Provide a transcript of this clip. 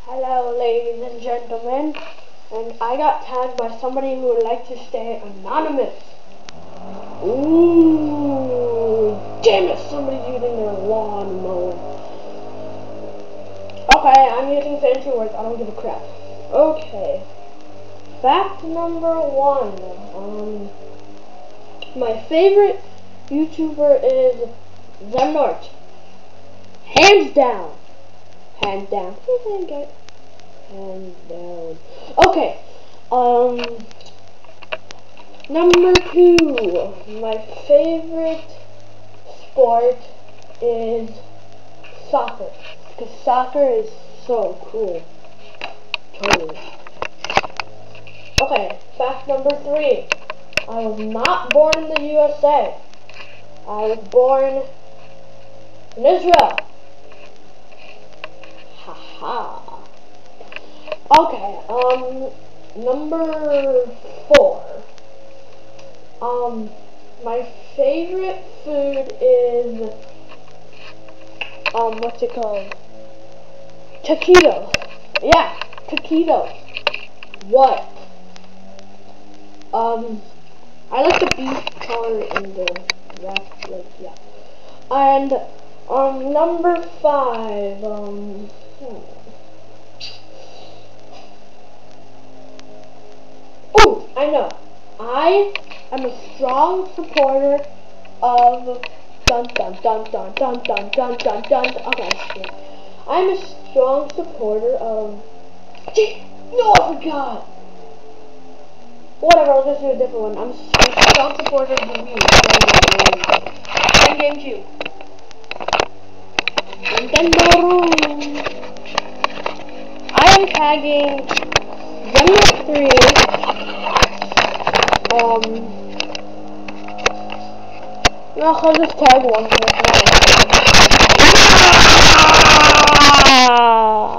Hello, ladies and gentlemen, and I got tagged by somebody who would like to stay anonymous. Ooh, damn it, somebody's using their lawnmower. Okay, I'm using fancy words, I don't give a crap. Okay, fact number 1. My favorite YouTuber is Zemnort. Hands down. Hands down. Hands down. Okay. Number 2. My favorite sport is soccer. Because soccer is so cool. Totally. Okay. Fact number 3. I was not born in the USA. I was born in Israel. Haha. Okay, number 4. My favorite food is, what's it called? Taquitos. Yeah, taquitos. What? I like the beef part and the wrap, like, yeah. And, number 5, Oh, I know. I am a strong supporter of dun dun dun dun dun dun dun dun dun. Okay, yeah. I'm a strong supporter of. No, I forgot. Whatever, I'll just do a different one. I'm a strong supporter of the Wii. And GameCube. Nintendo. I am tagging Zemnort 3. No, I'll just tag one person.